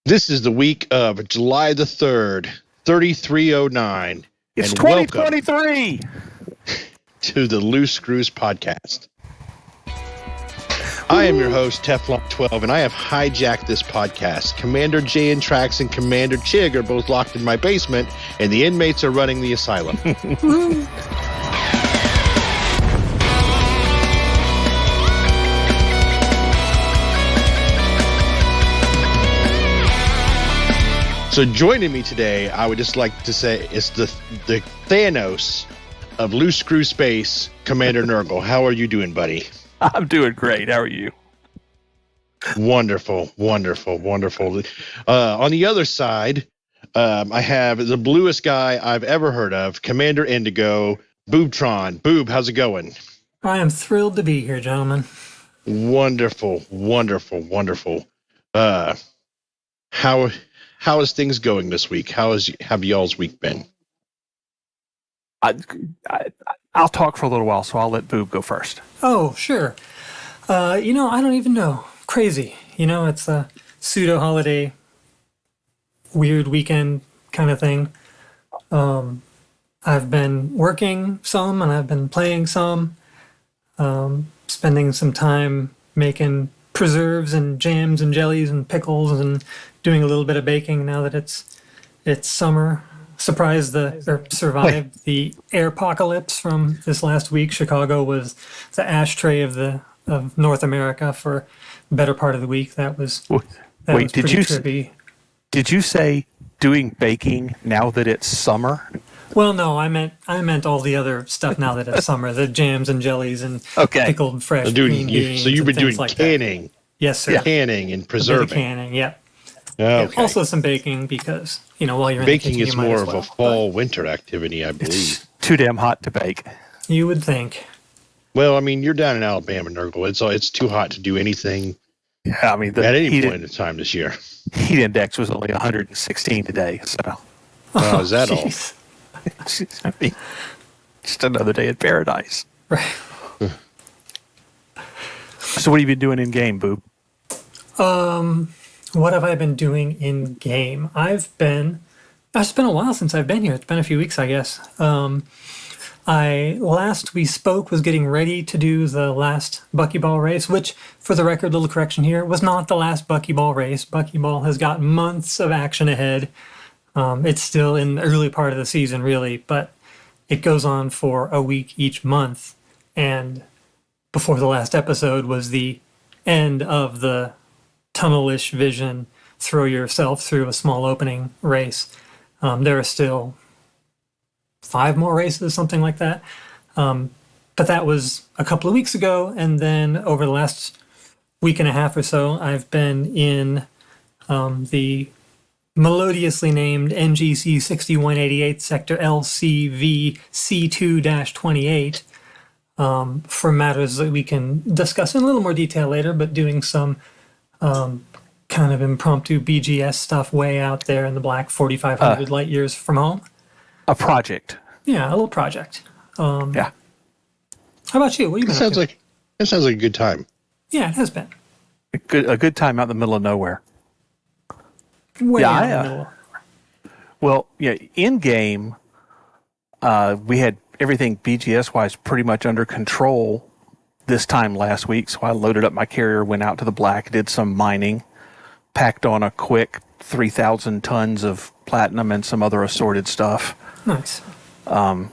This is the week of July the 3rd, 3309. It's and 2023 to the Loose Screws podcast. I am your host, Teflon12, and I have hijacked this podcast. Commander Jay and Trax and Commander Chig are both locked in my basement, and the inmates are running the asylum. So joining me today, I would just like to say, is the Thanos of Loose Screw Space, Commander Nurgle. How are you doing, buddy? I'm doing great. How are you? Wonderful, wonderful, wonderful. On the other side, I have the bluest guy I've ever heard of, Commander Indigo, Boobtron. Boob, how's it going? I am thrilled to be here, gentlemen. Wonderful, wonderful, wonderful. How is things going this week? Have y'all's week been? I'll talk for a little while, so I'll let Boob go first. Oh, sure. I don't even know. Crazy. It's a pseudo-holiday, weird weekend kind of thing. I've been working some, and I've been playing some, spending some time making preserves and jams and jellies and pickles and doing a little bit of baking now that it's summer. Survived the air apocalypse from this last week. Chicago was the ashtray of North America for the better part of the week. That was trippy. Did you say doing baking now that it's summer? Well, no, I meant all the other stuff now that it's summer, the jams and jellies and pickled fresh green beans. So you've been doing like canning. That. Yes, sir. Canning and preserving. Canning, yeah. Okay. Also some baking because, while you're in baking the kitchen, is more of a fall-winter activity, I believe. It's too damn hot to bake. You would think. Well, I mean, you're down in Alabama, Nurgle. It's too hot to do anything at any point in time this year. Heat index was only 116 today, so. Is that all? I mean, just another day in paradise. Right. So what have you been doing in game, Boob? What have I been doing in game? It's been a while since I've been here. It's been a few weeks, I guess. Last we spoke was getting ready to do the last Buckyball race, which, for the record, little correction here, was not the last Buckyball race. Buckyball has got months of action ahead. It's still in the early part of the season, really, but it goes on for a week each month. And before the last episode was the end of the tunnelish vision, throw yourself through a small opening race. There are still 5 more races, something like that. But that was a couple of weeks ago. And then over the last week and a half or so, I've been in the melodiously named NGC 6188 Sector LCV C2-28 for matters that we can discuss in a little more detail later, but doing some kind of impromptu BGS stuff way out there in the black 4,500 light years from home. A project. Yeah, a little project. Yeah. How about you? What have you been up to? That sounds like a good time. Yeah, it has been. A good time out in the middle of nowhere. Way out in the middle. Well, in game, we had everything BGS-wise pretty much under control this time last week, so I loaded up my carrier, went out to the black, did some mining, packed on a quick 3,000 tons of platinum and some other assorted stuff. Nice. Got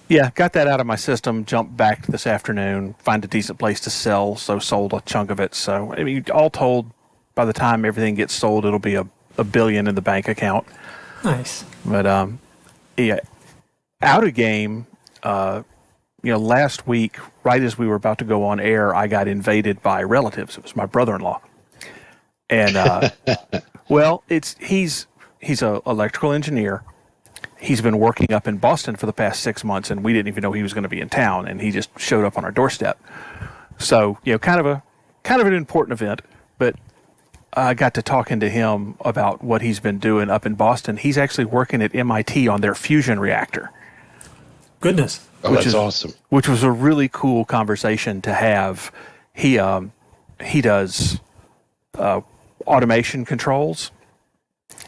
that out of my system, jumped back this afternoon, find a decent place to sell, so sold a chunk of it. So, I mean, all told, by the time everything gets sold, it'll be a billion in the bank account. Nice. But, out of game, last week, right as we were about to go on air, I got invaded by relatives. It was my brother-in-law. And, he's an electrical engineer. He's been working up in Boston for the past 6 months, and we didn't even know he was going to be in town, and he just showed up on our doorstep. So, kind of an important event, but I got to talking to him about what he's been doing up in Boston. He's actually working at MIT on their fusion reactor. Goodness. Oh, that's awesome. Which was a really cool conversation to have. He does automation controls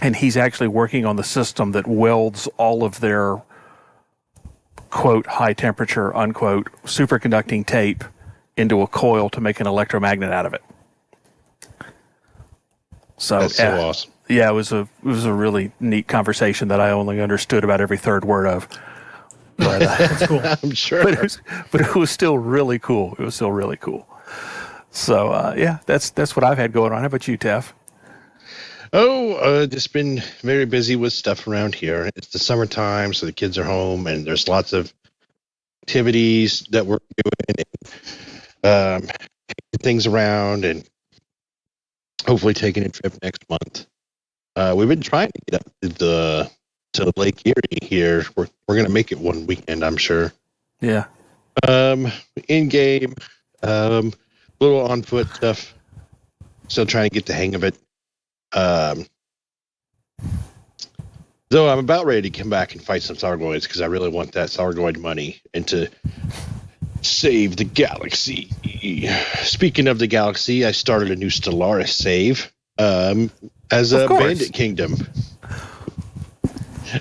and he's actually working on the system that welds all of their quote high temperature unquote superconducting tape into a coil to make an electromagnet out of it. So That's so awesome. Yeah, it was a really neat conversation that I only understood about every third word of. But, That's cool. I'm sure. But it was still really cool. It was still really cool. So yeah, that's what I've had going on. How about you, Tef? Oh, just been very busy with stuff around here. It's the summertime, so the kids are home, and there's lots of activities that we're doing, and, things around, and hopefully taking a trip next month. We've been trying to get up to Lake Erie here. We're going to make it one weekend, I'm sure. Yeah. In game, little on foot stuff. Still trying to get the hang of it. Though I'm about ready to come back and fight some Thargoids because I really want that Thargoid money and to save the galaxy. Speaking of the galaxy, I started a new Stellaris save as a Bandit Kingdom.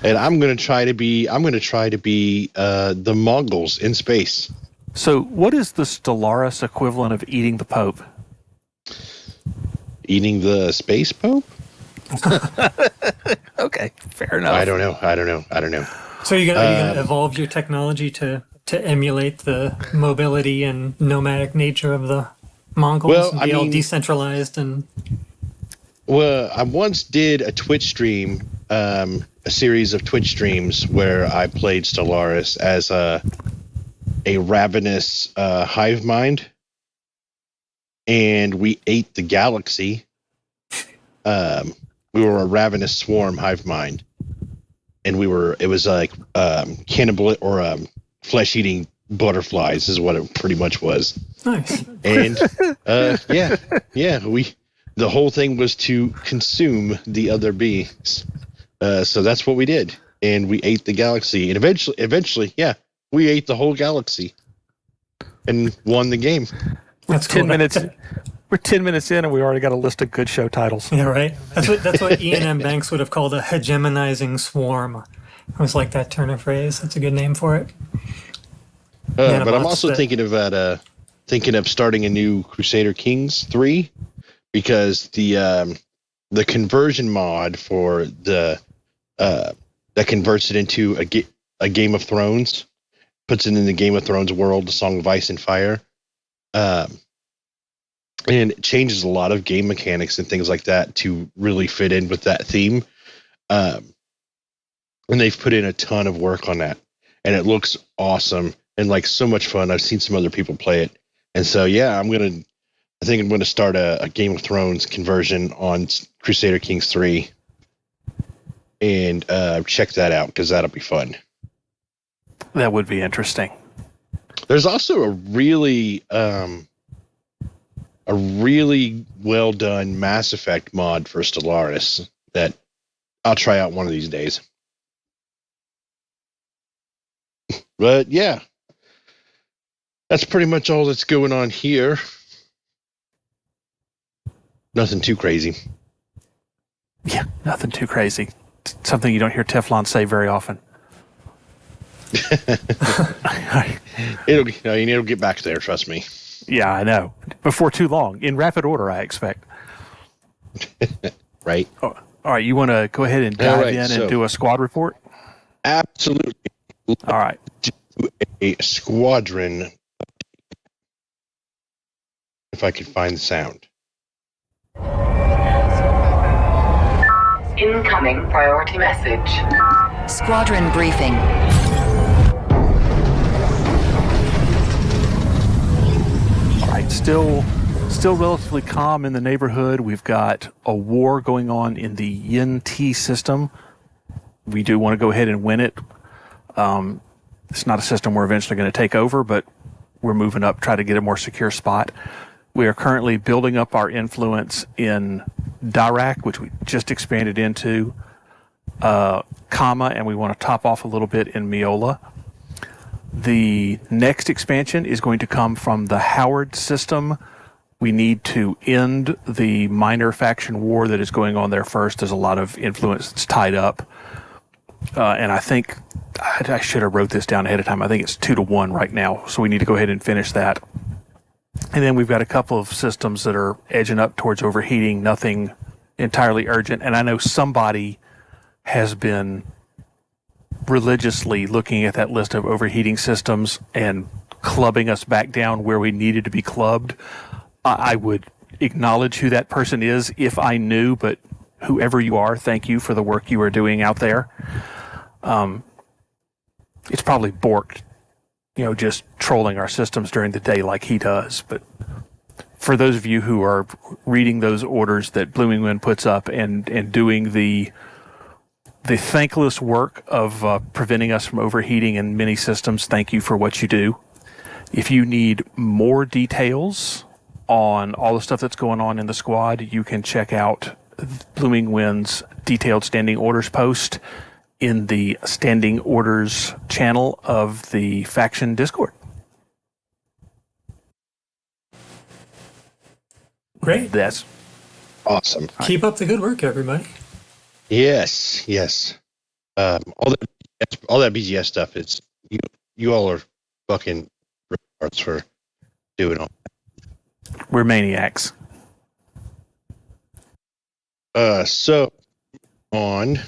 And I'm gonna try to be the Mongols in space. So what is the Stellaris equivalent of eating the Pope? Eating the space Pope? Okay, fair enough. I don't know. So you're gonna evolve your technology to emulate the mobility and nomadic nature of the Mongols and be all decentralized and. Well, I once did a Twitch stream, a series of Twitch streams where I played Stellaris as a ravenous hive mind, and we ate the galaxy. We were a ravenous swarm hive mind, and it was like cannibal or flesh-eating butterflies is what it pretty much was. Nice. And the whole thing was to consume the other beings. So that's what we did, and we ate the galaxy, and eventually, we ate the whole galaxy and won the game. That's cool. 10 minutes. We're 10 minutes in, and we already got a list of good show titles. Yeah, right. That's what Ian M. Banks would have called a hegemonizing swarm. I always like that turn of phrase. That's a good name for it. But I'm also thinking of starting a new Crusader Kings 3 because the conversion mod for that converts it into a Game of Thrones, puts it in the Game of Thrones world, the Song of Ice and Fire. And it changes a lot of game mechanics and things like that to really fit in with that theme. And they've put in a ton of work on that. And it looks awesome and like so much fun. I've seen some other people play it. And so, yeah, I think I'm going to start a Game of Thrones conversion on Crusader Kings 3 and check that out because that'll be fun. That would be interesting. There's also a really well done Mass Effect mod for Stellaris that I'll try out one of these days. But yeah, that's pretty much all that's going on here. Nothing too crazy. Yeah, nothing too crazy. Something you don't hear Teflon say very often. It'll get back there, trust me. Yeah, I know. Before too long. In rapid order, I expect. Right. Oh, all right, you want to go ahead and dive in and do a squad report? Absolutely. All right. Do a squadron. If I could find the sound. Incoming priority message. Squadron briefing. All right, still relatively calm in the neighborhood. We've got a war going on in the Yin T system. We do want to go ahead and win it. It's not a system we're eventually going to take over, but we're moving up, try to get a more secure spot. We are currently building up our influence in Darahk, which we just expanded into, Qama, and we want to top off a little bit in Miola. The next expansion is going to come from the Howard system We need to end the minor faction war that is going on there first. There's a lot of influence that's tied up. And I think I should have wrote this down ahead of time. I think it's 2-1 right now. So we need to go ahead and finish that. And then we've got a couple of systems that are edging up towards overheating, nothing entirely urgent. And I know somebody has been religiously looking at that list of overheating systems and clubbing us back down where we needed to be clubbed. I would acknowledge who that person is if I knew, but whoever you are, thank you for the work you are doing out there. It's probably Bork, just trolling our systems during the day like he does. But for those of you who are reading those orders that Blooming Wind puts up and doing the thankless work of preventing us from overheating in many systems, thank you for what you do. If you need more details on all the stuff that's going on in the squad, you can check out Blooming Wind's detailed standing orders post in the standing orders channel of the faction Discord. Great. That's Awesome. Keep up the good work, everybody. Yes. All that BGS stuff, it's you all are fucking retards for doing all. We're maniacs. So on.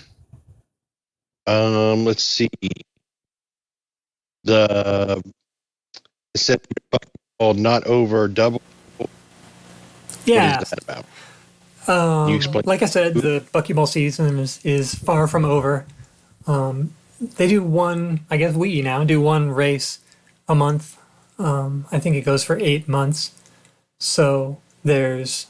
Let's see. The set called Not Over Double. Yeah. What is that about? Can you explain? Like I said, the Buckyball season is far from over. They do we now do one race a month. I think it goes for 8 months. So there's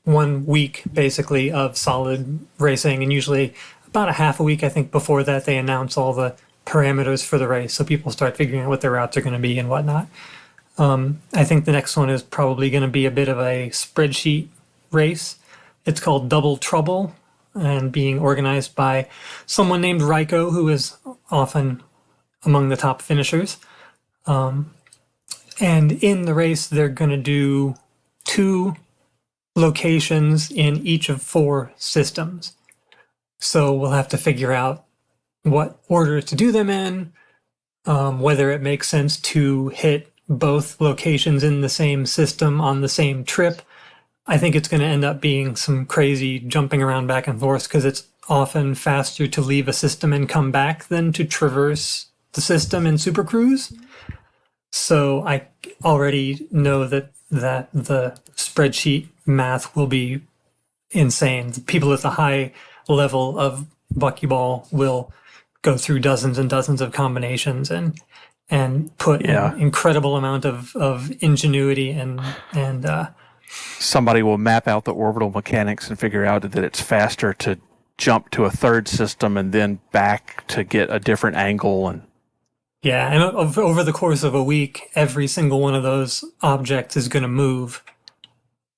1 week basically of solid racing, and usually about a half a week, I think, before that they announce all the parameters for the race, so people start figuring out what their routes are going to be and whatnot. I think the next one is probably going to be a bit of a spreadsheet race. It's called Double Trouble, and being organized by someone named Raiko, who is often among the top finishers. And in the race, they're going to do 2 locations in each of 4 systems. So we'll have to figure out what order to do them in, whether it makes sense to hit both locations in the same system on the same trip. I think it's going to end up being some crazy jumping around back and forth, because it's often faster to leave a system and come back than to traverse the system in Super Cruise. So I already know that the spreadsheet math will be insane. The people at the high level of Buckyball will go through dozens and dozens of combinations and put an incredible amount of ingenuity and somebody will map out the orbital mechanics and figure out that it's faster to jump to a third system and then back to get a different angle. And over the course of a week, every single one of those objects is going to move.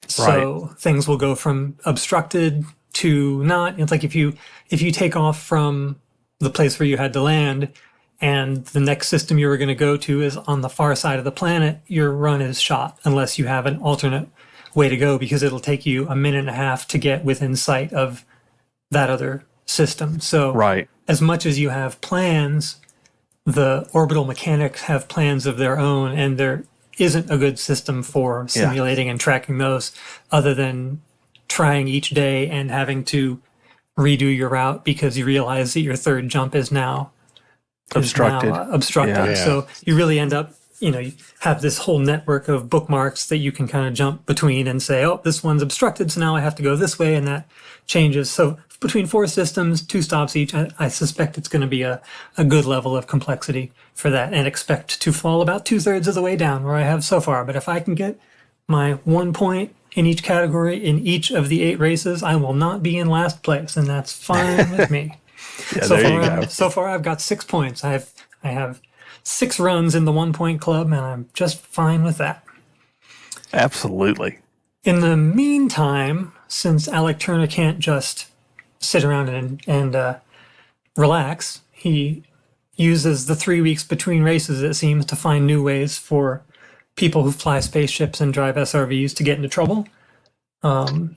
So things will go from obstructed to not. It's like if you take off from the place where you had to land, and the next system you were going to go to is on the far side of the planet, your run is shot unless you have an alternate way to go, because it'll take you a minute and a half to get within sight of that other system. So as much as you have plans, the orbital mechanics have plans of their own, and there isn't a good system for simulating and tracking those, other than trying each day and having to redo your route because you realize that your third jump is now obstructed. So you really end up, you have this whole network of bookmarks that you can kind of jump between and say, oh, this one's obstructed, so now I have to go this way, and that changes. So between 4 systems, 2 stops each, I suspect it's going to be a good level of complexity for that, and expect to fall about 2/3 of the way down where I have so far. But if I can get my 1 point in each category in each of the 8 races, I will not be in last place, and that's fine with me. So far, I've got 6 points. I have 6 runs in the 1 point club, and I'm just fine with that. Absolutely. In the meantime, since Alec Turner can't just sit around and relax, he uses the 3 weeks between races, it seems, to find new ways for people who fly spaceships and drive SRVs to get into trouble. And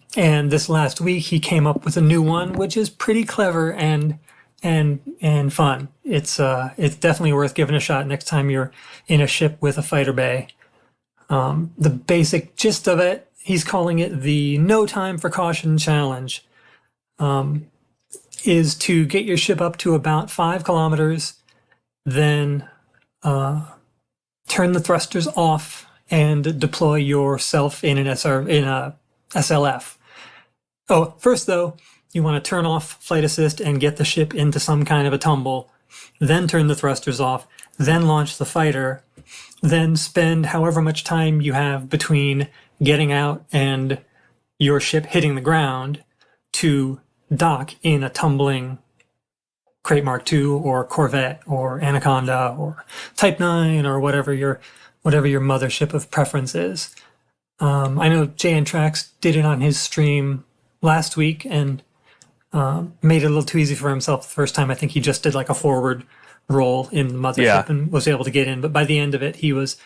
this last week, he came up with a new one, which is pretty clever and fun. It's definitely worth giving a shot next time you're in a ship with a fighter bay. The basic gist of it, he's calling it the No Time for Caution Challenge, is to get your ship up to about 5 kilometers, then turn the thrusters off and deploy yourself in a SLF. Oh, first though, you want to turn off flight assist and get the ship into some kind of a tumble, then turn the thrusters off, then launch the fighter, then spend however much time you have between getting out and your ship hitting the ground to dock in a tumbling Crate Mark II or Corvette or Anaconda or Type 9 or whatever your mothership of preference is. I know JN Trax did it on his stream last week and made it a little too easy for himself the first time. I think he just did like a forward roll in the mothership and was able to get in. But by the end of it, he was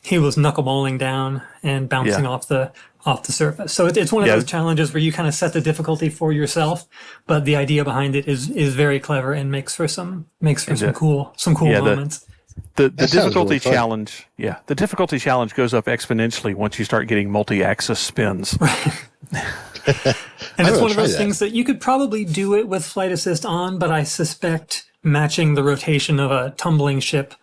knuckleballing down and bouncing off the surface. So it's one of those challenges where you kind of set the difficulty for yourself, but the idea behind it is very clever and makes for some cool moments. The difficulty challenge, the difficulty challenge goes up exponentially once you start getting multi-axis spins. And it's one of those things that you could probably do it with flight assist on, but I suspect matching the rotation of a tumbling ship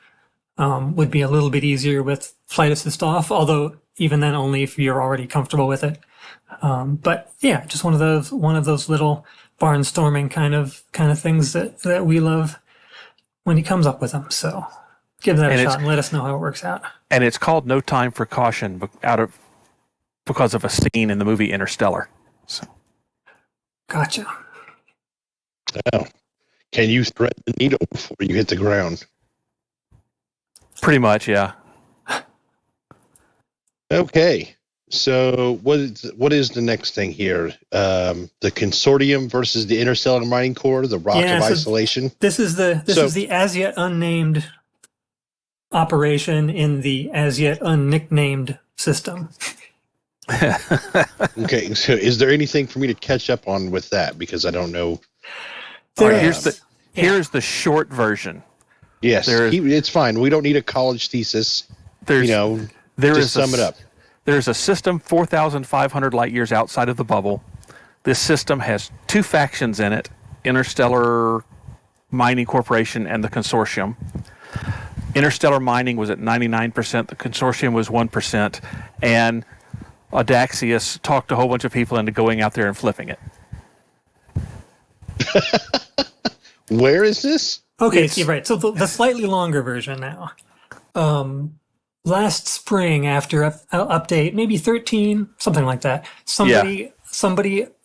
would be a little bit easier with flight assist off, although even then only if you're already comfortable with it. But yeah, just one of those little barnstorming kind of things that we love when he comes up with them. So give that a shot and let us know how it works out. And it's called No Time for Caution because of a scene in the movie Interstellar. So. Gotcha. Oh. Can you thread the needle before you hit the ground? Pretty much, yeah. Okay. So what is the next thing here? The Consortium versus the Interstellar Mining Corps, the Rock of Isolation. This is the as yet unnamed operation in the as yet unnicknamed system. Okay, so is there anything for me to catch up on with that? Because I don't know. Here's the short version. Yes, it's fine. We don't need a college thesis. Sum it up. There's a system 4,500 light years outside of the bubble. This system has 2 factions in it, Interstellar Mining Corporation and the Consortium. Interstellar Mining was at 99%, the Consortium was 1%, and Audaxius talked a whole bunch of people into going out there and flipping it. Where is this? Okay, right. So the slightly longer version now. Last spring, after update, maybe 13, something like that, somebody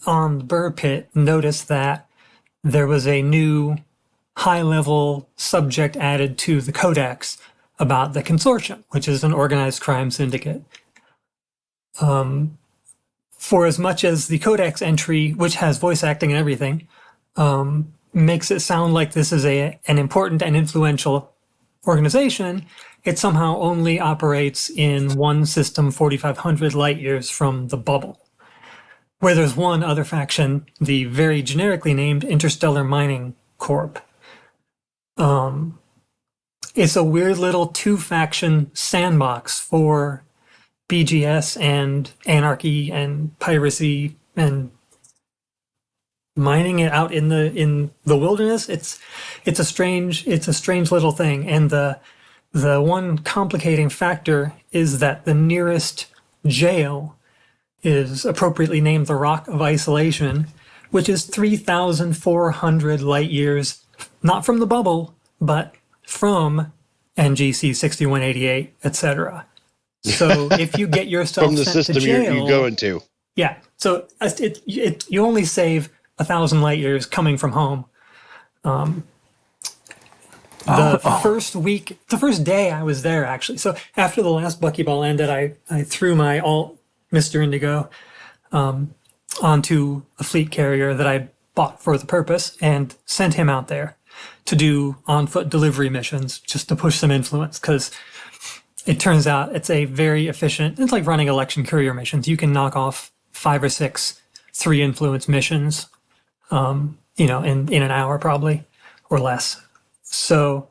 on the Burr Pit noticed that there was a new high-level subject added to the Codex about the Consortium, which is an organized crime syndicate. For as much as the Codex entry, which has voice acting and everything, makes it sound like this is an important and influential organization, it somehow only operates in one system 4,500 light years from the bubble, where there's one other faction, the very generically named Interstellar Mining Corp. It's a weird little 2-faction sandbox for BGS and anarchy and piracy and mining it out in the wilderness. It's a strange little thing, and the one complicating factor is that the nearest jail is appropriately named the Rock of Isolation, which is 3,400 light years, not from the bubble, but from NGC 6188, etc. So if you get yourself from the sent system to jail, you go into, so you only save 1,000 light years coming from home. The first day I was there, actually. So after the last Buckyball ended, I threw my alt Mr. Indigo onto a fleet carrier that I bought for the purpose and sent him out there to do on-foot delivery missions just to push some influence, because it turns out it's a very efficient. It's like running election courier missions. You can knock off 5 or 6 3-influence missions, in an hour probably or less. So,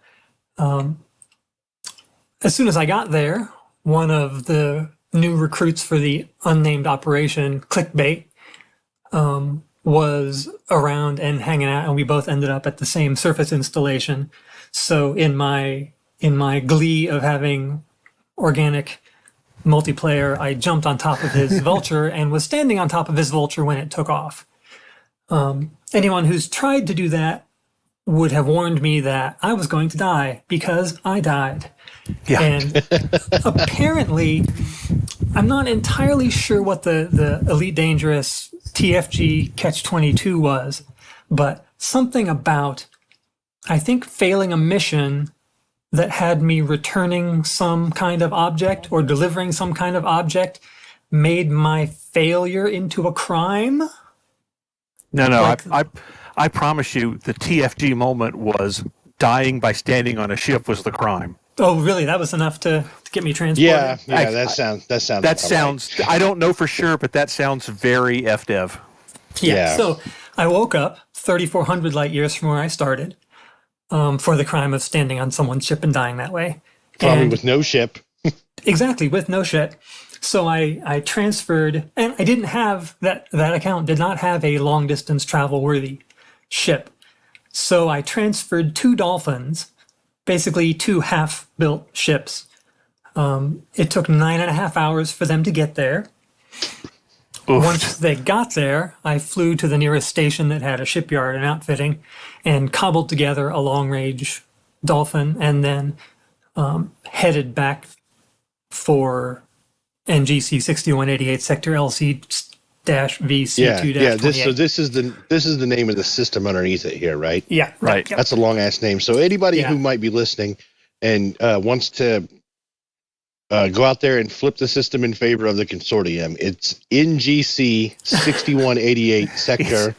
as soon as I got there, one of the new recruits for the unnamed operation, Clickbait, was around and hanging out, and we both ended up at the same surface installation. So in my glee of having organic multiplayer, I jumped on top of his vulture and was standing on top of his vulture when it took off. Anyone who's tried to do that would have warned me that I was going to die because I died. Yeah. And apparently, I'm not entirely sure what the Elite Dangerous TFG Catch-22 was, but something about, I think, failing a mission that had me returning some kind of object or delivering some kind of object made my failure into a crime. No, I promise you, the TFG moment was dying by standing on a ship was the crime. Oh, really? That was enough to get me transported? Yeah, that sounds. I don't know for sure, but that sounds very FDev. Yeah. So I woke up 3,400 light years from where I started for the crime of standing on someone's ship and dying that way. Probably with no ship. Exactly, with no ship. So I transferred, and I didn't have that account did not have a long distance travel worthy ship. So I transferred 2 Dolphins, basically 2 half built ships. It took 9.5 hours for them to get there. Oof. Once they got there, I flew to the nearest station that had a shipyard and outfitting and cobbled together a long-range Dolphin and then headed back for NGC 6188 Sector LC-VC2-28. Yeah. This is the name of the system underneath it here, right? Yeah, right. Yep. That's a long-ass name. So anybody who might be listening and wants to go out there and flip the system in favor of the Consortium, it's NGC 6188 Sector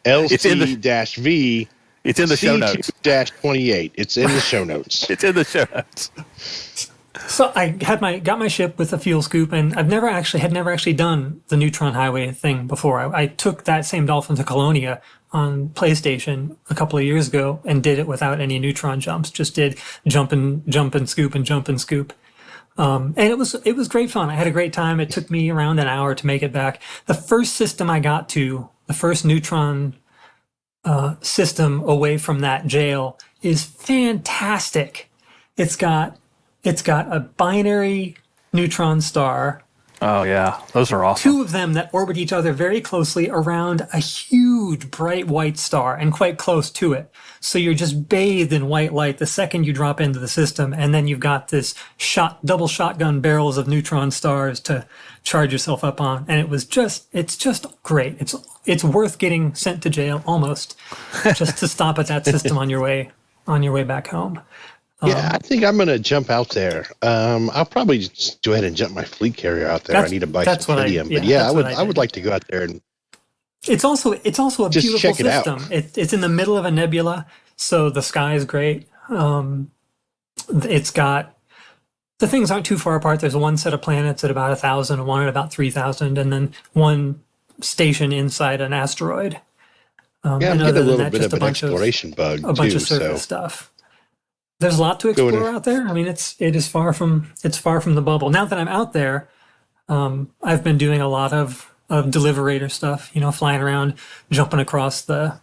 LC-V. It's in the show notes. C2-28. It's in the show notes. It's in the show notes. So I got my ship with a fuel scoop, and had never actually done the Neutron Highway thing before. I took that same Dolphin to Colonia on PlayStation a couple of years ago and did it without any neutron jumps. Just did jump and scoop and jump and scoop. And it was great fun. I had a great time. It took me around an hour to make it back. The first system I got to, the first neutron system away from that jail, is fantastic. It's got a binary neutron star. Oh yeah, those are awesome. 2 of them that orbit each other very closely around a huge bright white star and quite close to it. So you're just bathed in white light the second you drop into the system, and then you've got this double shotgun barrels of neutron stars to charge yourself up on. And it's just great. It's worth getting sent to jail almost just to stop at that system on your way back home. Yeah, I think I'm going to jump out there. I'll probably just go ahead and jump my fleet carrier out there. I need to buy some helium. But yeah, I would like to go out there and it's also a beautiful check it out. system. It's in the middle of a nebula, so the sky is great. It's got the things aren't too far apart. There's one set of planets at about 1,000, one at about 3,000, and then one station inside an asteroid. I'm getting a little bit of an exploration bug too. A bunch of surface stuff. There's a lot to explore out there. I mean, it is far from the bubble. Now that I'm out there, I've been doing a lot of deliverator stuff. Flying around, jumping across the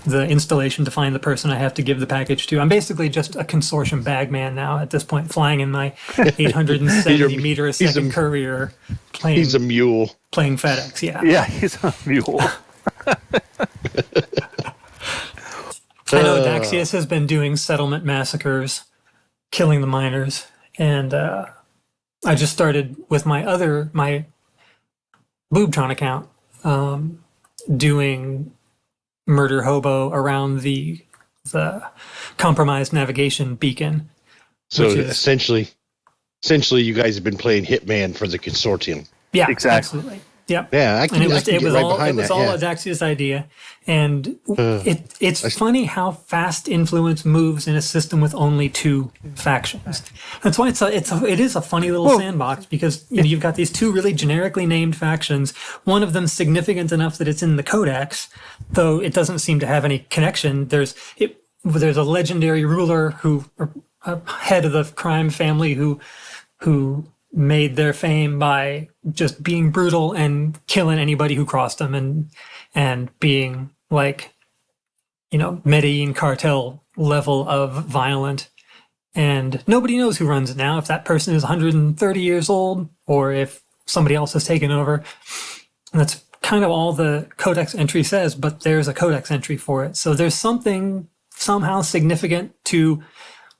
installation to find the person I have to give the package to. I'm basically just a Consortium bagman now at this point, flying in my 870 meter a second courier plane. He's a mule playing FedEx. Yeah. Yeah, he's a mule. I know Daxius has been doing settlement massacres, killing the miners, and I just started with my Boobtron account doing murder hobo around the compromised navigation beacon. So essentially, you guys have been playing Hitman for the Consortium. Yeah, exactly. Absolutely. Yep. Yeah, I can, and I can get right behind that. all Yeah. Adaxia's idea, and it's funny how fast influence moves in a system with only two factions. That's why it is a funny little sandbox, because you've got these two really generically named factions. One of them significant enough that it's in the codex, though it doesn't seem to have any connection. There's a legendary ruler or a head of the crime family who made their fame by just being brutal and killing anybody who crossed them, and being like, Medellin cartel level of violent. And nobody knows who runs it now, if that person is 130 years old or if somebody else has taken over. And that's kind of all the codex entry says, but there's a codex entry for it. So there's something somehow significant to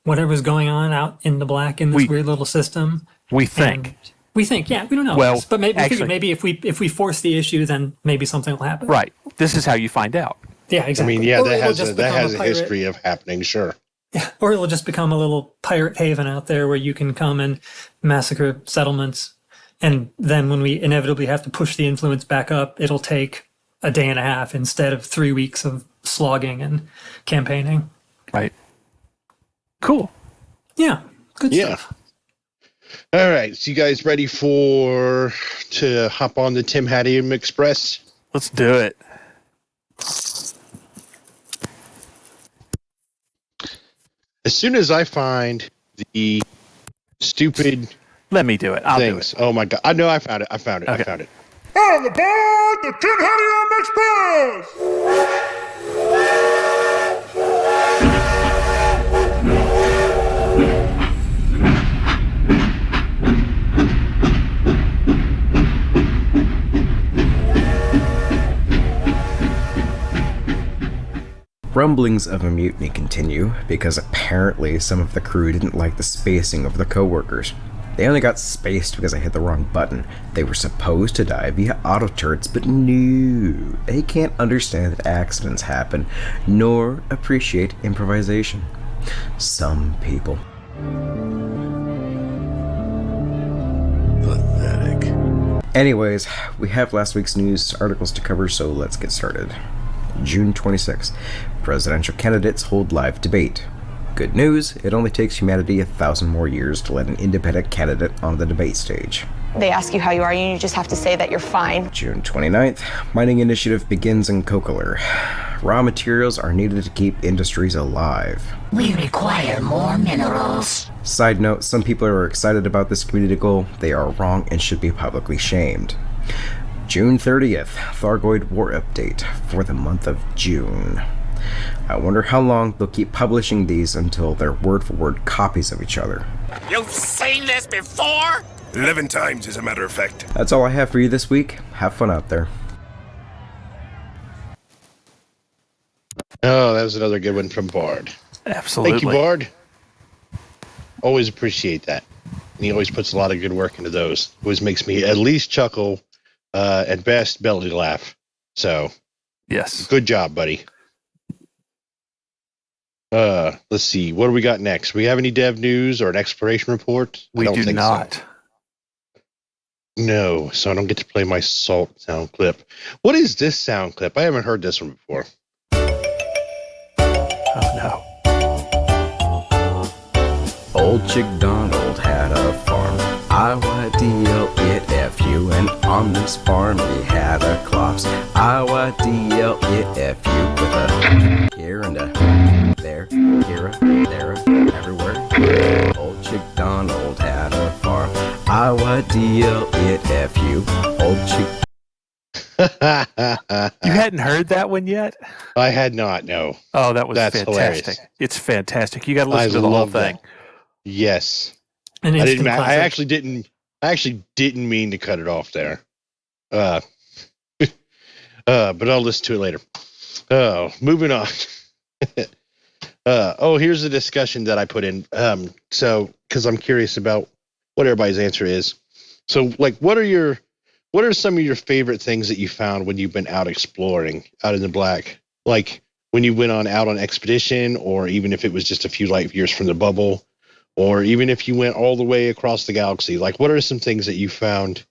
whatever's going on out in the black in this weird little system. We think. We don't know. Well, but maybe actually, maybe if we force the issue, then maybe something will happen. Right. This is how you find out. Yeah, exactly. I mean, yeah, Or that it'll has just a become history of happening. Sure. Yeah, or it'll just become a little pirate haven out there where you can come and massacre settlements, and then when we inevitably have to push the influence back up, it'll take a day and a half instead of 3 weeks of slogging and campaigning. Right. Cool. Yeah. Good stuff. All right. So you guys ready to hop on the Tim Hattiam Express? Let's do it. As soon as I find the stupid Let me do it. I'll things. do it. Oh my God. I know I found it. Okay. I found it. On the board, the Tim Hattiam Express! Rumblings of a mutiny continue because apparently some of the crew didn't like the spacing of the co-workers. They only got spaced because I hit the wrong button. They were supposed to die via auto turrets, but no, they can't understand that accidents happen, nor appreciate improvisation. Some people. Pathetic. Anyways, we have last week's news articles to cover, so let's get started. June 26. Presidential candidates hold live debate. Good news, it only takes humanity 1,000 more years to let an independent candidate on the debate stage. They ask you how you are, and you just have to say that you're fine. June 29th, mining initiative begins in Kokolar. Raw materials are needed to keep industries alive. We require more minerals. Side note, some people are excited about this community goal. They are wrong and should be publicly shamed. June 30th, Thargoid War Update for the month of June. I wonder how long they'll keep publishing these until they're word-for-word copies of each other. You've seen this before? 11 times, as a matter of fact. That's all I have for you this week. Have fun out there. Oh, that was another good one from Bard. Absolutely. Thank you, Bard. Always appreciate that. And he always puts a lot of good work into those. Always makes me at least chuckle, at best belly laugh. So, Yes. good job, buddy. Let's see. What do we got next? We have any dev news or an exploration report? We do not. So. No, so I don't get to play my salt sound clip. What is this sound clip? I haven't heard this one before. Oh, no. Old Chick Donald had a farm, IYDLITFU, and on this farm he had a clops, IYDLITFU, with a here and a there, here, there, everywhere. Old Chick Donald had a farm, IYDLITFU, old Chick. You hadn't heard that one yet? I had not, no. Oh, that's fantastic. Hilarious. It's fantastic. You got to listen to the whole thing. That. Yes. An I instant didn't. I classic. actually didn't mean to cut it off there. But I'll listen to it later. Moving on. Here's a discussion that I put in. So because I'm curious about what everybody's answer is. So, like, what are some of your favorite things that you found when you've been out exploring out in the black? Like when you went out on expedition, or even if it was just a few light years from the bubble, or even if you went all the way across the galaxy. Like, what are some things that you found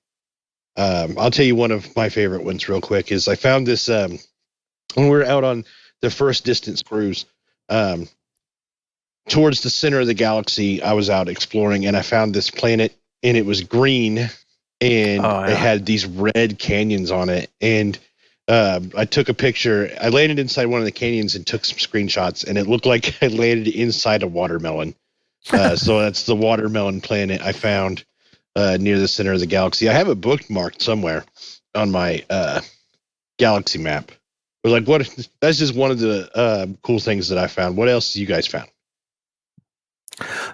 I'll tell you one of my favorite ones real quick is I found this when we were out on the first distance cruise towards the center of the galaxy. I was out exploring and I found this planet and it was green and it had these red canyons on it. And I took a picture. I landed inside one of the canyons and took some screenshots and it looked like I landed inside a watermelon. So that's the watermelon planet I found near the center of the galaxy. I have it bookmarked somewhere on my galaxy map. But like, what? That's just one of the cool things that I found. What else you guys found?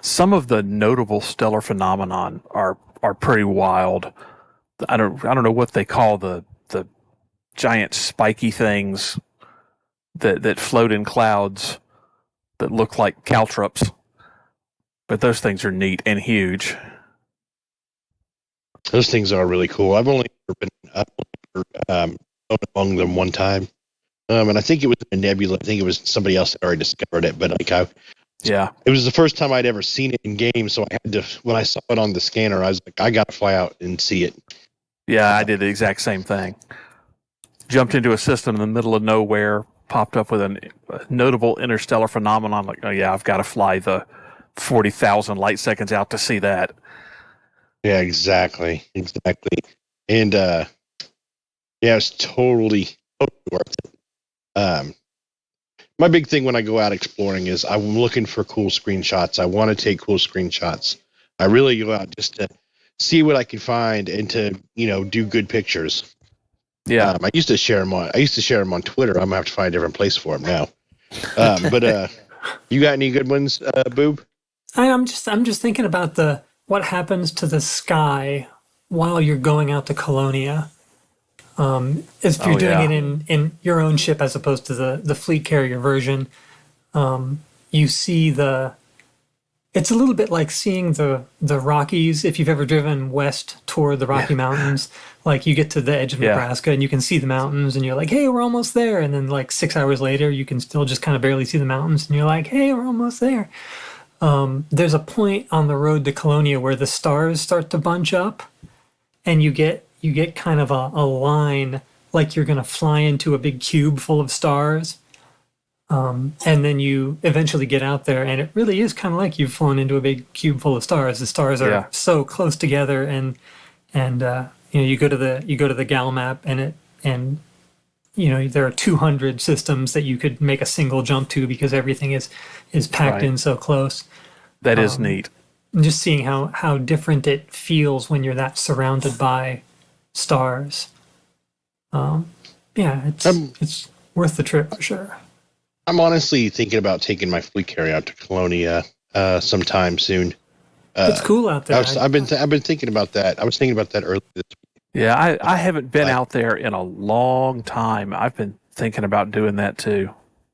Some of the notable stellar phenomenon are pretty wild. I don't know what they call the giant spiky things that float in clouds that look like caltrops, but those things are neat and huge. Those things are really cool. I've only been among them one time, and I think it was a nebula. I think it was somebody else that already discovered it, but like it was the first time I'd ever seen it in game, so I had to. When I saw it on the scanner, I was like, I got to fly out and see it. Yeah, I did the exact same thing. Jumped into a system in the middle of nowhere, popped up with a notable interstellar phenomenon. Like, oh yeah, I've got to fly the 40,000 light seconds out to see that. Yeah, exactly. And it's totally worth it. My big thing when I go out exploring is I'm looking for cool screenshots. I want to take cool screenshots. I really go out just to see what I can find and to, do good pictures. Yeah. I used to share them on Twitter. I'm gonna have to find a different place for them now. But you got any good ones, Boob? I'm just thinking about what happens to the sky while you're going out to Colonia. If you're doing it in your own ship as opposed to the fleet carrier version, you see it's a little bit like seeing the Rockies. If you've ever driven west toward the Rocky Mountains, like you get to the edge of Nebraska and you can see the mountains and you're like, hey, we're almost there. And then like 6 hours later, you can still just kind of barely see the mountains and you're like, hey, we're almost there. There's a point on the road to Colonia where the stars start to bunch up and you get kind of a line like you're going to fly into a big cube full of stars. And then you eventually get out there and it really is kind of like you've flown into a big cube full of stars. The stars are so close together and you go to the gal map and there are 200 systems that you could make a single jump to because everything is packed in so close. That is neat. Just seeing how different it feels when you're that surrounded by stars. It's worth the trip for sure. I'm honestly thinking about taking my fleet carrier out to Colonia sometime soon. It's cool out there. I've been thinking about that. I was thinking about that earlier this week. Yeah, I haven't been out there in a long time. I've been thinking about doing that too.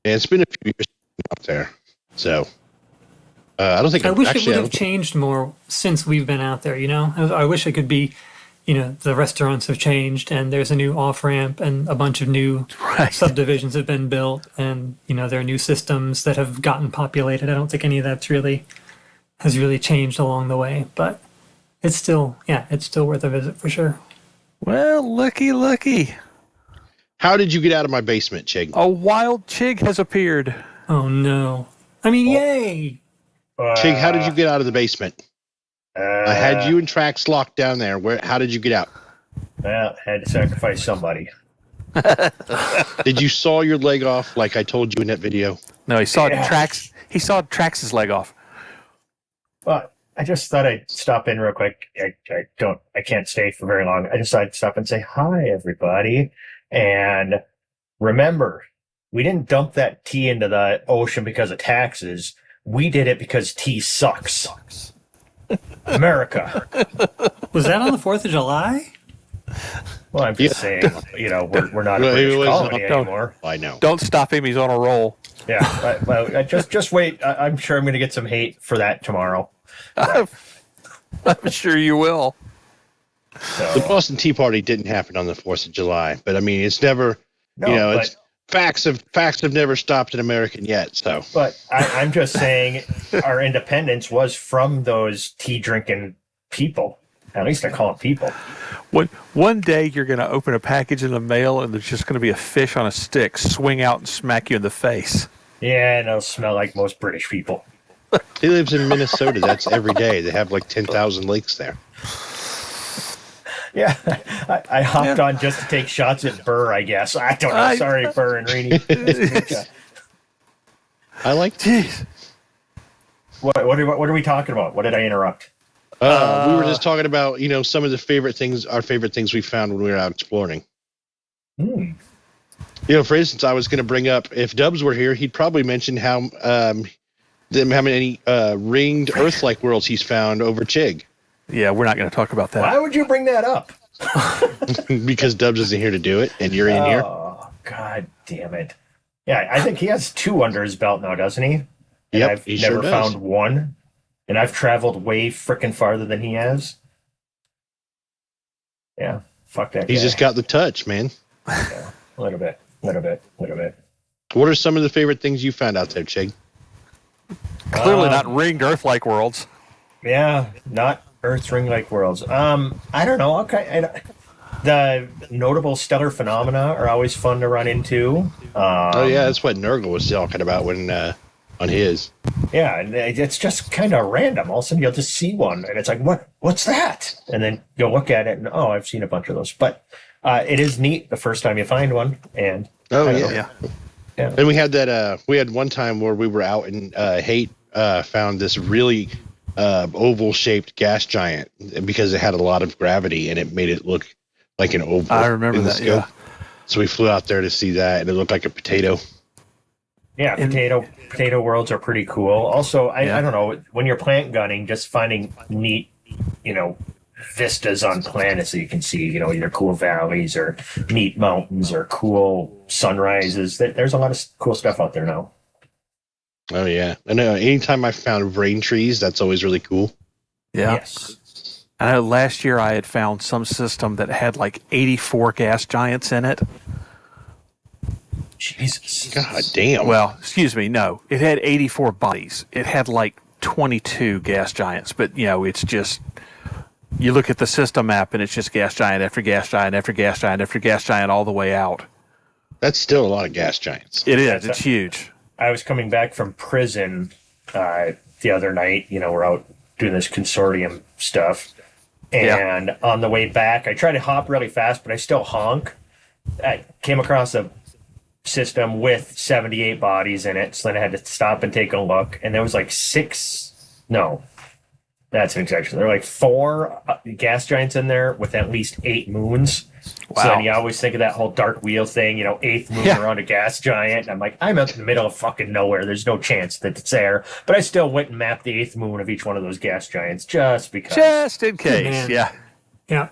Yeah, it's been a few years out there. So I don't think I wish it would have changed more since we've been out there, I wish it could be, the restaurants have changed and there's a new off-ramp and a bunch of new subdivisions have been built and, there are new systems that have gotten populated. I don't think any of that's has really changed along the way, but it's still worth a visit for sure. Well, looky. How did you get out of my basement, Chig? A wild Chig has appeared. Oh, no. I mean, yay! Chig, how did you get out of the basement? I had you and Trax locked down there. How did you get out? Well, had to sacrifice somebody. Did you saw your leg off like I told you in that video? No, he saw Trax. He saw Trax's leg off. Well, I just thought I'd stop in real quick. I can't stay for very long. I just thought I'd stop and say hi, everybody. And remember, we didn't dump that tea into the ocean because of taxes. We did it because tea sucks. America. Was that on the 4th of July? Well, I'm just saying, we're not a British colony anymore. I know. Don't stop him. He's on a roll. Yeah. Well, just wait. I'm sure I'm going to get some hate for that tomorrow. I'm sure you will. So. The Boston Tea Party didn't happen on the 4th of July, but I mean, it's never, it's facts have never stopped an American yet. So, but I'm just saying our independence was from those tea drinking people. At least I call them people. One day you're going to open a package in the mail and there's just going to be a fish on a stick swing out and smack you in the face. Yeah, and it'll smell like most British people. He lives in Minnesota. That's every day. They have like 10,000 lakes there. Yeah, I hopped on just to take shots at Burr, I guess. I don't know. Sorry, Burr and Reenie. I like Jeez. What are we talking about? What did I interrupt? We were just talking about, some of our favorite things we found when we were out exploring. For instance, I was going to bring up, if Dubs were here, he'd probably mention how many ringed Earth-like worlds he's found over Chig. Yeah, we're not going to talk about that. Why would you bring that up? Because Dubs isn't here to do it, and you're in here. Oh, God damn it. Yeah, I think he has 2 under his belt now, doesn't he? And Yep, I've he never sure does. found one. And I've traveled way frickin' farther than he has. Yeah, fuck that guy. He's just got the touch, man. Yeah, a little bit. What are some of the favorite things you found out there, Chig? Clearly not ringed Earth-like worlds. Yeah, not Earth's ring-like worlds. I don't know. The notable stellar phenomena are always fun to run into. That's what Nurgle was talking about when on his. Yeah, and it's just kind of random. All of a sudden, you'll just see one, and it's like, what's that? And then you'll look at it, and I've seen a bunch of those. But it is neat the first time you find one. And Yeah. And we had that. We had one time where we were out and Haight found this really oval-shaped gas giant because it had a lot of gravity and it made it look like an oval. I remember that. Yeah. So we flew out there to see that, and it looked like a potato. Yeah, potato worlds are pretty cool. Also, I don't know, when you're plant gunning, just finding neat, vistas on planets that you can see, either cool valleys or neat mountains or cool sunrises. There's a lot of cool stuff out there now. Oh, yeah. I know. Anytime I found rain trees, that's always really cool. Yeah. Yes. I know last year I had found some system that had like 84 gas giants in it. Jesus. God damn. Well, excuse me, no. It had 84 bodies. It had like 22 gas giants, but it's just, you look at the system map and it's just gas giant after gas giant after gas giant after gas giant all the way out. That's still a lot of gas giants. It is. It's huge. I was coming back from prison the other night. We're out doing this consortium stuff. And on the way back, I tried to hop really fast, but I still honk. I came across a system with 78 bodies in it, so then I had to stop and take a look. And there was like 6. No, that's an exaggeration. There were like 4 gas giants in there with at least 8 moons. Wow. So then you always think of that whole dark wheel thing, 8th moon around a gas giant. And I'm like, I'm out in the middle of fucking nowhere. There's no chance that it's there. But I still went and mapped the 8th moon of each one of those gas giants just because. Just in case. Man. Yeah. Yeah.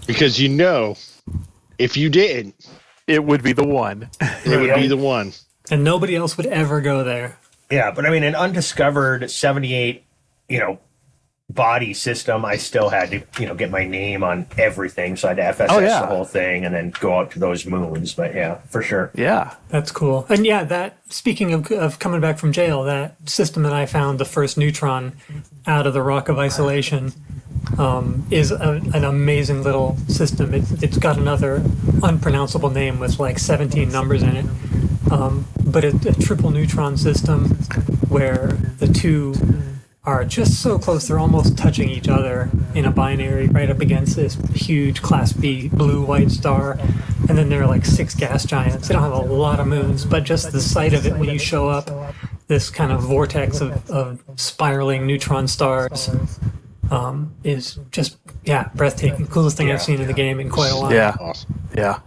Because if you didn't, It would be the one. it would be the one. And nobody else would ever go there. Yeah, but I mean, an undiscovered 78, body system, I still had to, get my name on everything. So I had to FSS the whole thing and then go out to those moons. But yeah, for sure. Yeah. That's cool. And yeah, that, speaking of coming back from jail, that system that I found, the first neutron out of the rock of isolation, is an amazing little system. It's got another unpronounceable name with like 17 numbers in it. But it's a triple neutron system where the two are just so close they're almost touching each other in a binary right up against this huge Class B blue-white star. And then there are like 6 gas giants. They don't have a lot of moons, but just the sight of it when you show up, this kind of vortex of spiraling neutron stars is just, breathtaking. Coolest thing I've seen in the game in quite a while. Yeah. Awesome. Yeah.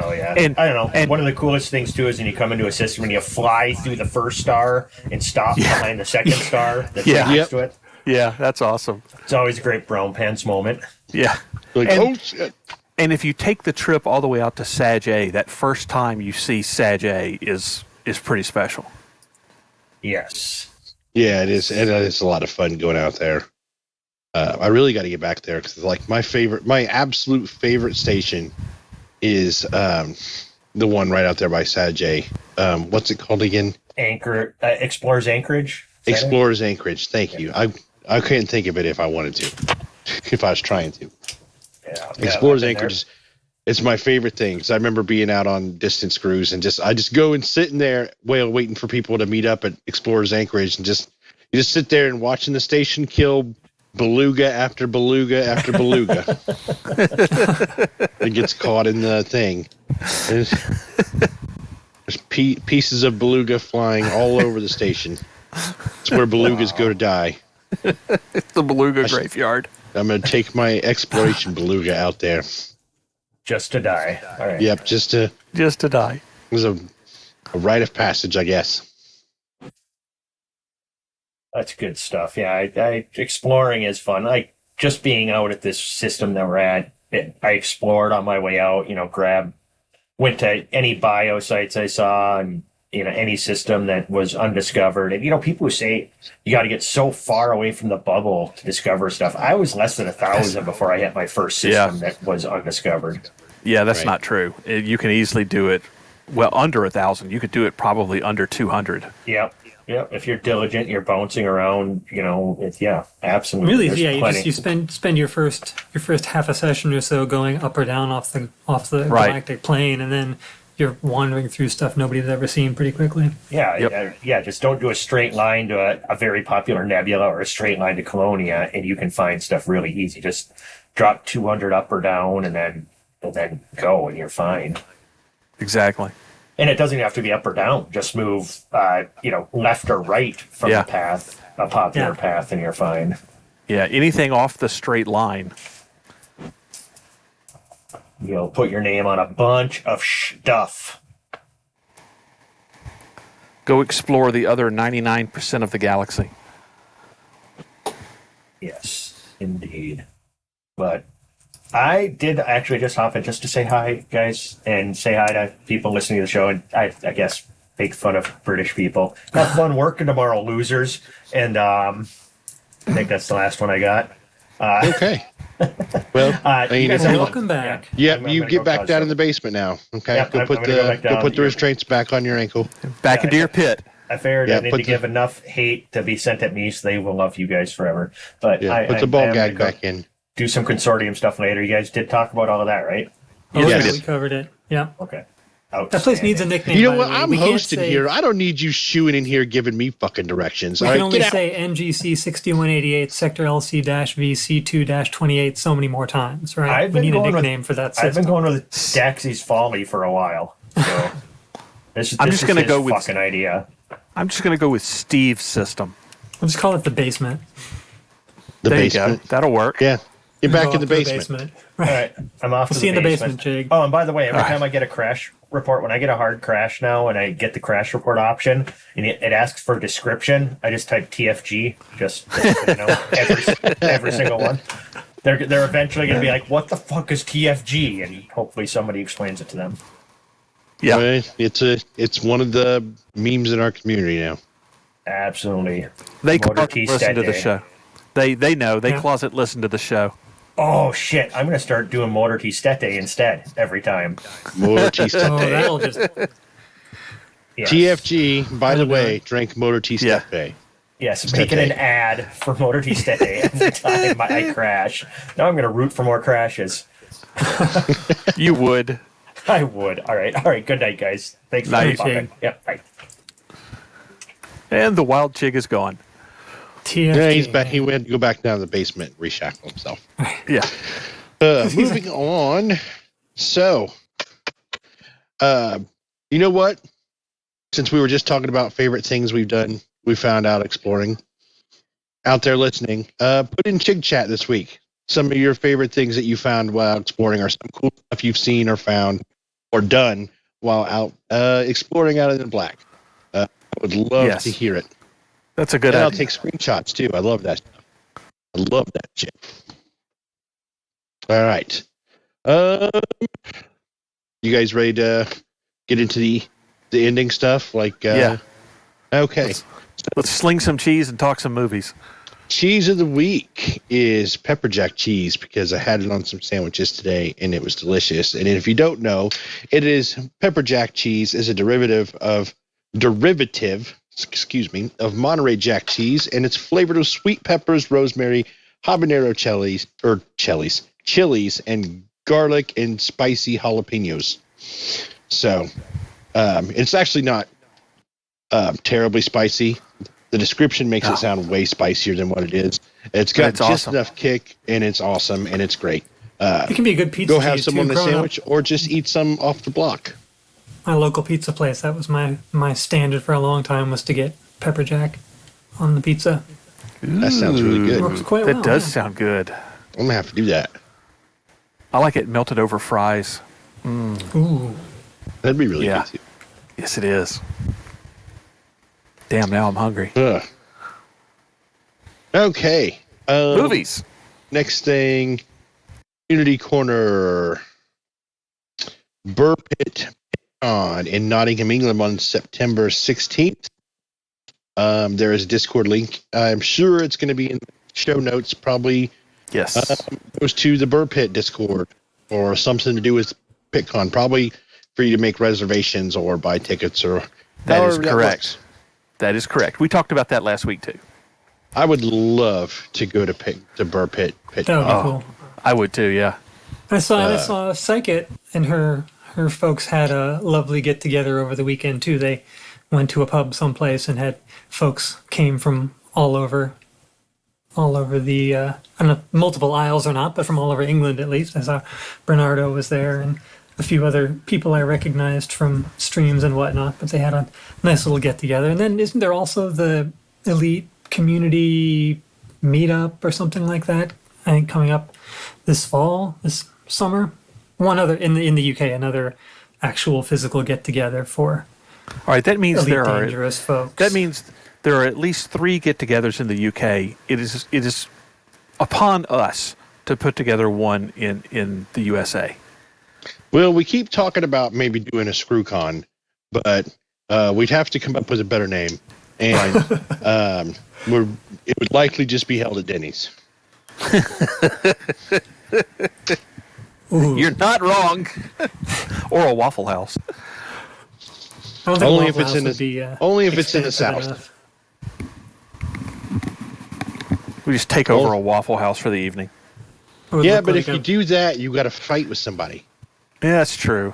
Oh yeah, And- I don't know. and- One of the coolest things too is when you come into a system and you fly through the first star and stop behind the second star that's right next to it. Yeah, that's awesome. It's always a great brown pants moment. Yeah. Like, And- oh shit. And if you take the trip all the way out to Sag A, that first time you see Sag A is pretty special. Yes. Yeah, it is. And it's a lot of fun going out there. I really got to get back there because, like, my absolute favorite station is the one right out there by Sag A. What's it called again? Explorer's Anchorage. Is that it? Explorer's Anchorage. Thank you. I couldn't think of it if I wanted to. if I was trying to. Yeah, Explorer's I've been Anchorage, it's my favorite thing because I remember being out on distance cruise and I just go and sit in there waiting for people to meet up at Explorer's Anchorage and you just sit there and watching the station kill beluga after beluga after beluga. It gets caught in the thing. There's pieces of beluga flying all over the station. It's where belugas go to die. It's the beluga graveyard. I'm going to take my exploration beluga out there. just to die. All right. Yep, just to die. It was a rite of passage, I guess. That's good stuff. Yeah, I exploring is fun. Like just being out at this system that we're at. I explored on my way out. Went to any bio sites I saw, and any system that was undiscovered. And people who say you got to get so far away from the bubble to discover stuff. I was less than 1,000 before I hit my first system that was undiscovered. Yeah, that's not true. You can easily do it. Well, under 1,000, you could do it probably under 200. Yep. If you're diligent, you're bouncing around. Absolutely. Really, There's you spend your first half a session or so going up or down off the galactic plane, and then you're wandering through stuff nobody's ever seen pretty quickly. Yeah. Just don't do a straight line to a very popular nebula or a straight line to Colonia, and you can find stuff really easy. Just drop 200 up or down, and then go, and you're fine. Exactly. And it doesn't have to be up or down. Just move, left or right from the path, a popular path, and you're fine. Yeah, anything off the straight line. You'll put your name on a bunch of stuff. Go explore the other 99% of the galaxy. Yes, indeed. But I did actually just hop in just to say hi, guys, and say hi to people listening to the show, and I guess make fun of British people. Have fun working tomorrow, losers. And I think that's the last one I got. Okay. Well, welcome back. Yeah, you get back down in the basement now. Okay, Yep, go put the restraints back on your ankle. Back into your pit. I figured I need to give enough hate to be sent at me, so they will love you guys forever. But put the ball gag back in. Do some Consortium stuff later. You guys did talk about all of that, right? Yes, we covered it. Yeah. Okay. That place needs a nickname. You know what? I'm hosting here. I don't need you shooing in here giving me fucking directions. We can only say MGC 6188 Sector LC-V C2-28 so many more times, right? We need a nickname for that system. I've been going with Daxy's Folly for a while. So this is going to go with fucking idea. I'm just going to go with Steve's system. We'll just call it the basement. The there basement. You go. That'll work. Yeah. Get back in the basement. Right. All right. I'm off to the basement. See you in the basement, Jig. Oh, and by the way, every time I get a crash report, when I get a hard crash now and I get the crash report option and it asks for description, I just type TFG, every single one. They're eventually going to be like, what the fuck is TFG? And hopefully somebody explains it to them. Yeah. Well, it's one of the memes in our community now. Absolutely. They closet listen to the show. They know. They closet listen to the show. Oh, shit. I'm going to start doing Motor T Stete instead every time. Motor T Stete. That'll just... Yes. TFG, by the way, drank Motor T Stete. Yes, making an ad for Motor T Stete every time I crash. Now I'm going to root for more crashes. You would. I would. All right. Good night, guys. Thanks for talking. Yeah, bye. And the wild Chig is gone. TFG. Yeah, he's back. He went to go back down to the basement and reshackle himself. Yeah. Moving on. So, you know what? Since we were just talking about favorite things we found out exploring. Out there listening, put in Chig Chat this week. Some of your favorite things that you found while exploring, or some cool stuff you've seen or found or done while out exploring out in the black. I would love to hear it. That's a good idea. I'll take screenshots too. I love that. I love that shit. All right. You guys ready to get into the ending stuff? Okay. Let's sling some cheese and talk some movies. Cheese of the week is pepper jack cheese because I had it on some sandwiches today and it was delicious. And if you don't know, pepper jack cheese is a derivative of Monterey Jack cheese, and it's flavored with sweet peppers, rosemary, habanero chilies, and garlic and spicy jalapenos. So it's actually not terribly spicy. The description makes it sound way spicier than what it is. It's got just enough kick, and it's awesome, and it's great. It can be a good pizza. Go have some on the sandwich, or just eat some off the block. My local pizza place, that was my standard for a long time, was to get pepper jack on the pizza. That sounds really good. Works quite That well, does yeah. sound good. I'm gonna have to do that. I like it melted over fries. Ooh. That'd be really good too. Yes, it is. Damn, now I'm hungry. Okay. Movies. Next thing, Community Corner. Burr Pit on in Nottingham, England on September 16th. There is a Discord link. I'm sure it's going to be in the show notes, probably. Yes. Goes to the Burr Pit Discord or something to do with PitCon, probably for you to make reservations or buy tickets or. That is however correct. That is correct. We talked about that last week too. I would love to go to Burr Pit. That would be cool. I would too. Yeah. I saw Psychic and her folks had a lovely get together over the weekend too. They went to a pub someplace and had folks came from all over the I don't know if multiple aisles or not, but from all over England at least. I saw Bernardo was there and a few other people I recognized from streams and whatnot. But they had a nice little get together. And then isn't there also the Elite Community Meetup or something like that? I think coming up this summer. One other in the UK, another actual physical get together for. All right, that means Elite Dangerous folks. That means there are at least 3 get-togethers in the UK. It is upon us to put together one in the USA. Well, we keep talking about maybe doing a ScrewCon, but we'd have to come up with a better name, and it would likely just be held at Denny's. You're not wrong. Or a Waffle House. Only if it's in the South. We just take over a Waffle House for the evening. Yeah, but if you do that, you got to fight with somebody. Yeah, that's true.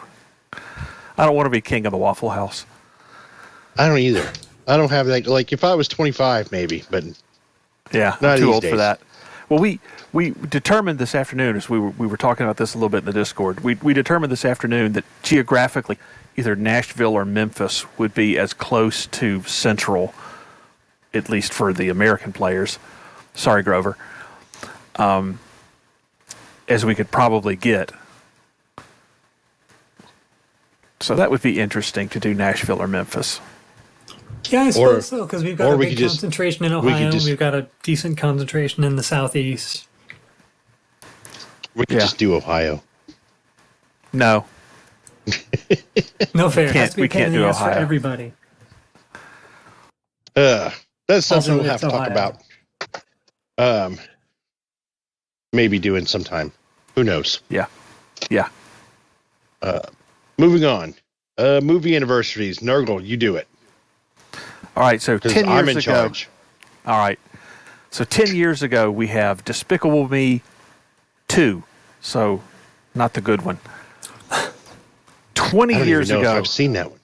I don't want to be king of the Waffle House. I don't either. I don't have that. Like, if I was 25, maybe, but yeah, not I'm too these old days. for that. Well, we determined this afternoon, as we were talking about this a little bit in the Discord, we determined this afternoon that geographically, either Nashville or Memphis would be as close to Central, at least for the American players. Sorry, Grover. As we could probably get. So that would be interesting to do Nashville or Memphis. Yeah, I suppose so, because we've got a big concentration in Ohio. We've got a decent concentration in the Southeast. We could just do Ohio. No. No fair. We can't do Ohio. For everybody. That's something we'll have to talk about. Maybe doing sometime. Who knows? Yeah. Yeah. Moving on. Movie anniversaries. Nurgle, you do it. All right, so 10 years I'm in ago. charge. All right. So 10 years ago, we have Despicable Me 2. So not the good one. 20 years ago. ago. I've seen that one.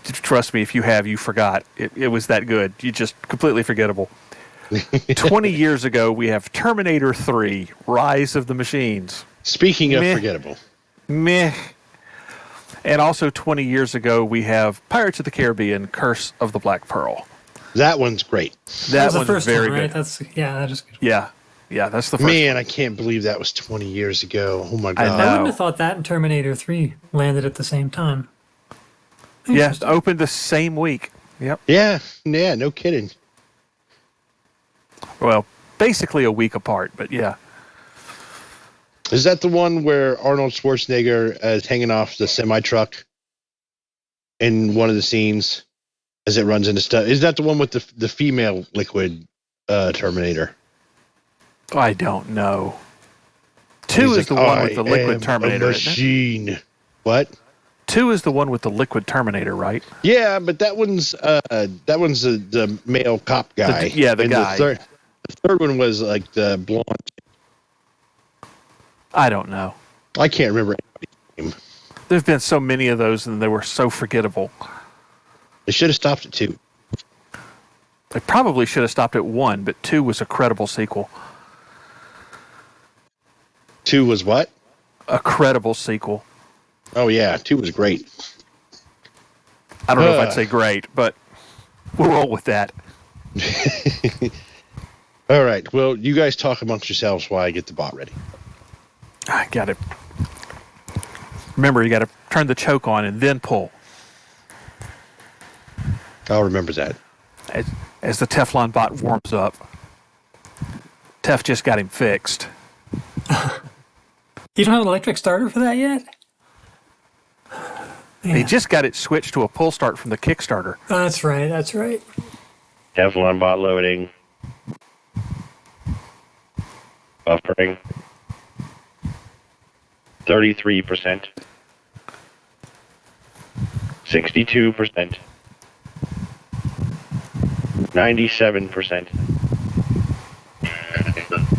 Trust me, if you have, you forgot. It was that good. You just completely forgettable. 20 years ago, we have Terminator 3, Rise of the Machines. Speaking of forgettable. Meh. And also 20 years ago, we have Pirates of the Caribbean, Curse of the Black Pearl. That one's great. That was one's very right? good. That is good. Yeah, that's the first Man, one. I can't believe that was 20 years ago. Oh, my God. I know. I wouldn't have thought that and Terminator 3 landed at the same time. Yeah, opened the same week. Yep. Yeah, no kidding. Well, basically a week apart, but yeah. Is that the one where Arnold Schwarzenegger is hanging off the semi-truck in one of the scenes as it runs into stuff? Is that the one with the female liquid Terminator? I don't know. 2 is the one with the liquid Terminator. A machine. What? 2 is the one with the liquid Terminator, right? Yeah, but that one's the male cop guy. The guy. The third one was like the blonde. I don't know. I can't remember anybody's name. There's been so many of those, and they were so forgettable. They should have stopped at 2. They probably should have stopped at 1, but 2 was a credible sequel. 2 was what? A credible sequel. Oh yeah, 2 was great. I don't know if I'd say great, but we'll roll with that. All right. Well, you guys talk amongst yourselves while I get the bot ready. I got it. Remember, you got to turn the choke on and then pull. I'll remember that. As the Teflon bot warms up. Tef just got him fixed. You don't have an electric starter for that yet? He just got it switched to a pull start from the Kickstarter. That's right. Teflon bot loading. Buffering. 33%. 62%. 97%.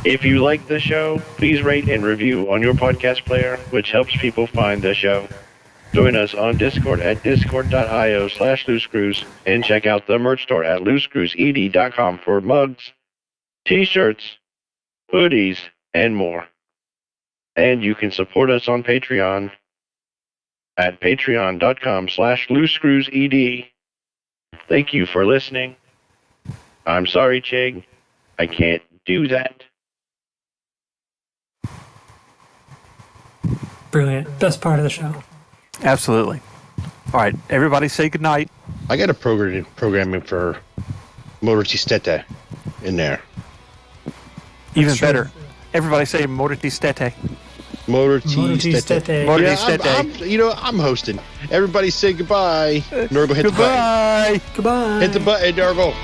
If you like the show, please rate and review on your podcast player, which helps people find the show. Join us on Discord at discord.io/loosecruise and check out the merch store at loosecruiseed.com for mugs, t-shirts, hoodies, and more. And you can support us on Patreon at patreon.com/loosecruiseed. Thank you for listening. I'm sorry, Chig. I can't do that. Brilliant. Best part of the show. Absolutely. All right, everybody say goodnight. I got a programming for Motor Tistete in there. Even better. Everybody say Motor Tistete. Motor Tistete. Motor Yeah, Tistete. I'm hosting. Everybody say goodbye. Nurgle, hit the button. Goodbye. Goodbye. Hit the button, Nurgle.